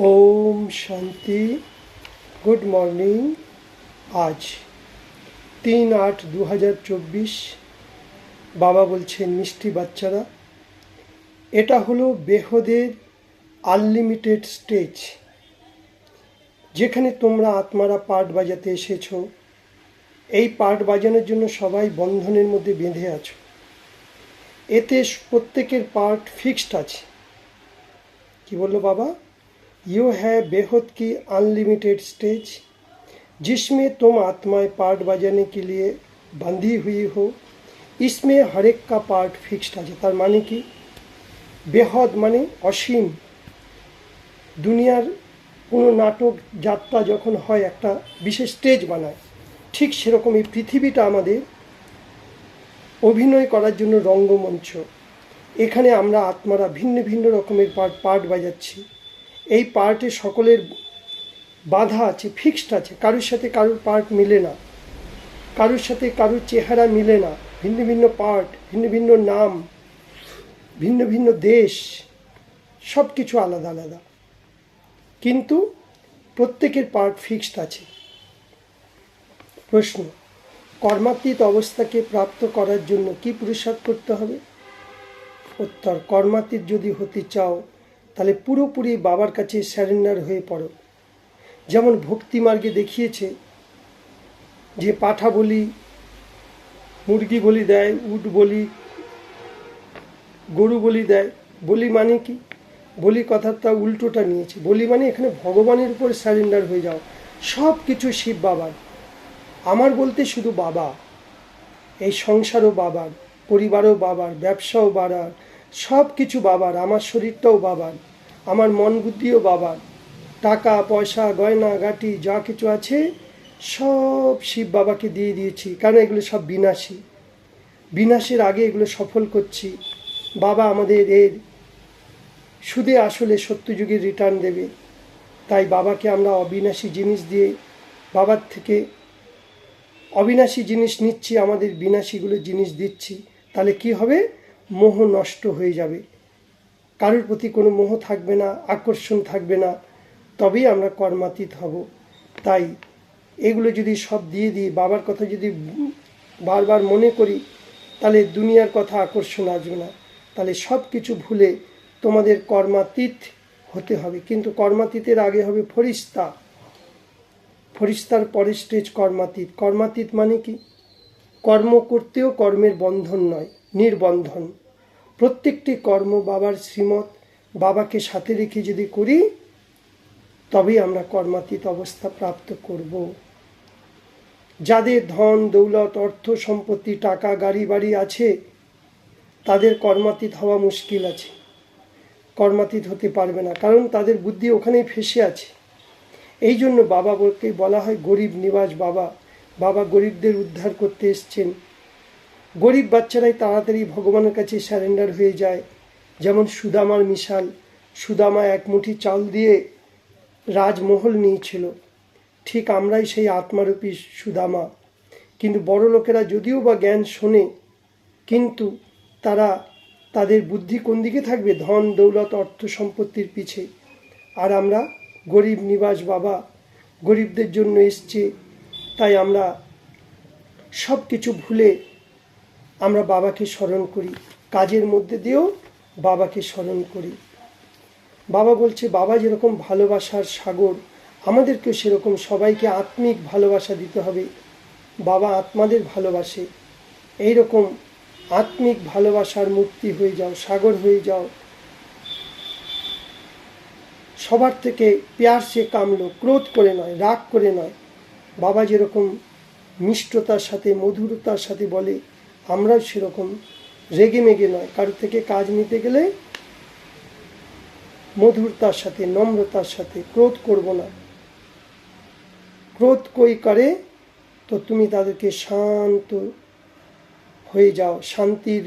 ওম শান্তি। Good morning. আজ 3/8/2024। বাবা বলছেন, মিষ্টি বাচ্চারা, এটা হলো বেহদের আনলিমিটেড স্টেজ, যেখানে তোমরা আত্মারা পার্ট বাজাতে এসেছো। এই পার্ট বাজানোর জন্য সবাই বন্ধনের মধ্যে বেঁধে আছো। এতে প্রত্যেকের পার্ট ফিক্সড আছে। কি বললো বাবা? यू है बेहद की अनलिमिटेड स्टेज जिसमें तुम आत्माएं पार्ट बजाने के लिए बंधी हुई हो। इसमें हर एक का पार्ट फिक्सड আছে। তার মানে কি? বেহদ মানে অসীম। দুনিয়ার কোনো নাটক যাত্রা যখন হয় একটা বিশেষ স্টেজ বানায়, ঠিক সেরকম এই পৃথিবীটা আমাদের অভিনয় করার জন্য রঙ্গমঞ্চ। এখানে আমরা আত্মারা ভিন্ন ভিন্ন রকমের পার্ট বাজাচ্ছি। এই পার্টে সকলের বাধা আছে, ফিক্সড আছে। কারোর সাথে কারোর পার্ট মিলে না, কারোর সাথে কারোর চেহারা মিলে না। ভিন্ন ভিন্ন পার্ট, ভিন্ন ভিন্ন নাম, ভিন্ন ভিন্ন দেশ, সব কিছু আলাদা আলাদা, কিন্তু প্রত্যেকের পার্ট ফিক্সড আছে। প্রশ্ন: কর্মাতীত অবস্থাকে প্রাপ্ত করার জন্য কি পুরুষার্থ করতে হবে? উত্তর: কর্মাতীত যদি হতে চাও তাহলে পুরোপুরি বাবার কাছে স্যারেন্ডার হয়ে পড়ো। যেমন ভক্তি মার্গে দেখিয়েছে যে পাঠা বলি, মুরগি বলি দেয়, উট বলি, গরু বলি দেয়। বলি মানে কি? বলি কথাটা উল্টোটা নিয়েছে। বলি মানে এখানে ভগবানের উপর স্যারেন্ডার হয়ে যাও। সব কিছু শিব বাবার। আমার বলতে শুধু বাবা। এই সংসারও বাবার, পরিবারও বাবার, ব্যবসাও বাবার, সব কিছু বাবার। আমার শরীরটাও বাবার, আমার মন বুদ্ধিও বাবার। টাকা পয়সা গয়না গাটি যা কিছু আছে সব শিব বাবাকে দিয়ে দিয়েছি, কারণ এগুলো সব বিনাশী। বিনাশের আগে এগুলো সফল করছি। বাবা আমাদের এর সুদে আসলে সত্যযুগের রিটার্ন দেবে। তাই বাবাকে আমরা অবিনাশী জিনিস দিয়ে বাবার থেকে অবিনাশী জিনিস নিচ্ছি, আমাদের বিনাশীগুলো জিনিস দিচ্ছি। তাহলে কি হবে? মোহ নষ্ট হয়ে যাবে, কারোর প্রতি কোনো মোহ থাকবে না, আকর্ষণ থাকবে না। তবেই আমরা কর্মাতীত হব। তাই এগুলো যদি সব দিয়ে দিই, বাবার কথা যদি বারবার মনে করি, তাহলে দুনিয়ার কথা আকর্ষণ আসবে না। তাহলে সব কিছু ভুলে তোমাদের কর্মাতীত হতে হবে। কিন্তু কর্মাতীতের আগে হবে ফরিস্তা। ফরিস্তার পরের স্টেজ কর্মাতীত। কর্মাতীত মানে কি? কর্ম করতেও কর্মের বন্ধন নয়, নির্বন্ধন। প্রত্যেকটি কর্ম বাবার শ্রীমত, বাবাকে সাথে রেখে যদি করি, তবেই আমরা কর্মাতীত অবস্থা প্রাপ্ত করব। যাদের ধন দৌলত, অর্থ সম্পত্তি, টাকা গাড়ি বাড়ি আছে, তাদের কর্মাতীত হওয়া মুশকিল আছে। কর্মাতীত হতে পারবে না, কারণ তাদের বুদ্ধি ওখানেই ফেসে আছে। এই জন্য বাবাকে বলা হয় গরিব নিবাস বাবা। বাবা গরিবদের উদ্ধার করতে এসছেন। গরিব বাচ্চারাই তাড়াতাড়ি ভগবানের কাছে স্যারেন্ডার হয়ে যায়। যেমন সুদামার মিশাল। সুদামা এক মুঠি চাল দিয়ে রাজমহল নিয়েছিল। ঠিক আমরাই সেই আত্মারূপী সুদামা। কিন্তু বড় লোকেরা যদিও বা জ্ঞান শোনে, কিন্তু তারা তাদের বুদ্ধি কোন দিকে থাকবে? ধন দৌলত অর্থ সম্পত্তির পিছে। আর আমরা গরিব নিবাস বাবা, গরিবদের জন্য এসছে। তাই আমরা সব কিছু ভুলে আমরা বাবাকে স্মরণ করি। কাজের মধ্যে দিয়েও বাবাকে স্মরণ করি। বাবা বলছে, বাবা যেরকম ভালোবাসার সাগর, আমাদেরকেও সেরকম সবাইকে আত্মিক ভালোবাসা দিতে হবে। বাবা আত্মাদের ভালোবাসে। এই রকম আত্মিক ভালোবাসার মূর্তি হয়ে যাও, সাগর হয়ে যাও। সবার থেকে প্যার সে কামলো, ক্রোধ করে নয়, রাগ করে নয়। বাবা যেরকম মিষ্টতার সাথে, মধুরতার সাথে বলে, আমরাও সেরকম রেগে মেগে নয়। কারোর থেকে কাজ নিতে গেলে মধুরতার সাথে, নম্রতার সাথে। ক্রোধ করব না। ক্রোধ কই করে তো তুমি তাদেরকে শান্ত হয়ে যাও, শান্তির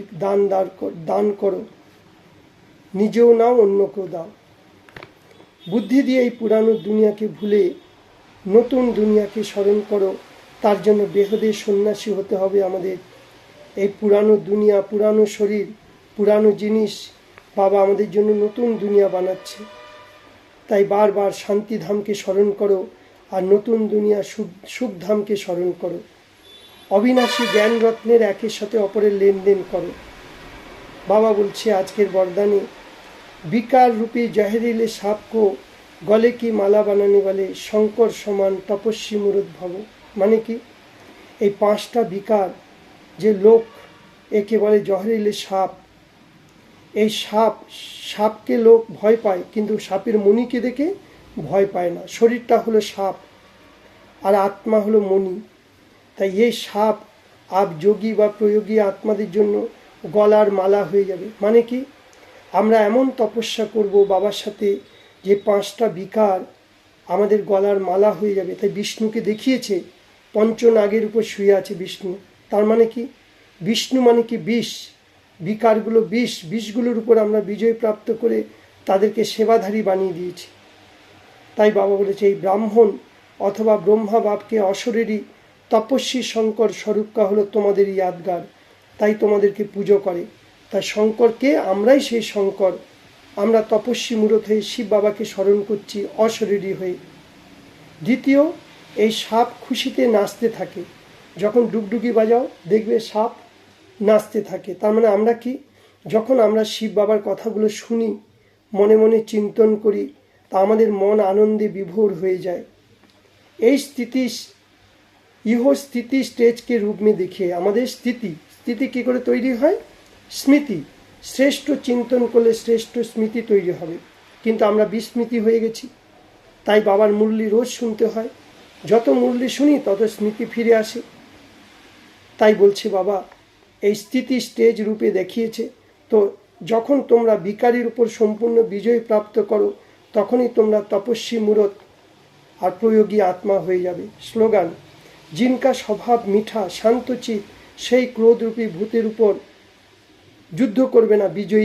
দান করো। নিজেও নাও, অন্যকেও দাও। বুদ্ধি দিয়ে এই পুরানো দুনিয়াকে ভুলে নতুন দুনিয়াকে স্মরণ করো। তার জন্য বেহদের সন্ন্যাসী হতে হবে আমাদের। এই পুরানো দুনিয়া, পুরানো শরীর, পুরানো জিনিস, বাবা আমাদের জন্য নতুন দুনিয়া বানাচ্ছে। তাই বারবার শান্তিধামকে স্মরণ করো আর নতুন দুনিয়া সুখধামকে স্মরণ করো। অবিনাশী জ্ঞান রত্নের একের সাথে অপরের লেনদেন করো। বাবা বলছে আজকের বরদানে, বিকার রূপী জহরিলে সাপ কো গলে কি মালা বানানে বলে শঙ্কর সমান তপস্বী মুরুদ ভব। মানে কি, এই 5টা বিকার যে লোক, একে বলে জহরিলে সাপ। এই সাপকে লোক ভয় পায়, কিন্তু সাপের মণিকে দেখে ভয় পায় না। শরীরটা হলো সাপ আর আত্মা হলো মণি। তাই এই সাপ যোগী বা প্রয়োগী আত্মাদের জন্য গলার মালা হয়ে যাবে। মানে কি, আমরা এমন তপস্যা করব বাবার সাথে যে 5টা বিকার আমাদের গলার মালা হয়ে যাবে। তাই বিষ্ণুকে দেখিয়েছে পঞ্চনাগের উপর শুয়ে আছে বিষ্ণু। তার মানে কি, বিষ্ণু মানে কি বিষ, বিকারগুলো বিষগুলোর উপর আমরা বিজয় প্রাপ্ত করে তাদেরকে সেবাধারী বানিয়ে দিয়েছি। তাই বাবা বলেছে এই ব্রাহ্মণ অথবা ব্রহ্মা বাপকে অসরেরই তপস্বী শঙ্কর স্বরূপকা হলো তোমাদের ইয়াদগার, তাই তোমাদেরকে পুজো করে। তাই শঙ্করকে, আমরাই সেই শঙ্কর। আমরা তপস্বী মূরত হয়ে শিব বাবাকে স্মরণ করছি অশরীরী হয়ে। দ্বিতীয়, এই সাপ খুশিতে নাচতে থাকে। যখন ডুগডুগি বাজাও দেখবে সাপ নাচতে থাকে। তার মানে আমরা কি, যখন আমরা শিব বাবার কথাগুলো শুনি, মনে মনে চিন্তন করি, তা আমাদের মন আনন্দে বিভোর হয়ে যায়। এই স্থিতি স্টেজকে রূপ में देखिए। আমাদের স্থিতি কী করে তৈরি হয়? স্মৃতি। শ্রেষ্ঠ চিন্তন করলে শ্রেষ্ঠ স্মৃতি তৈরি হবে, কিন্তু আমরা বিস্মৃতি হয়ে গেছি। তাই বাবার মুরলি রোজ শুনতে হয়। যত মুরলি শুনি তত স্মৃতি ফিরে আসে। তাই বলছে বাবা, এই স্থিতি স্টেজ রূপে দেখিয়েছে। তো যখন তোমরা বিকারীর উপর সম্পূর্ণ বিজয় প্রাপ্ত করো, তখনই তোমরা তপস্বী মূরত আর প্রয়োগী আত্মা হয়ে যাবে। স্লোগান, जिनका স্বভাব মিঠা শান্তচিত, সেই ক্রোধরূপী ভূতের উপর যুদ্ধ করবে না, বিজয়ী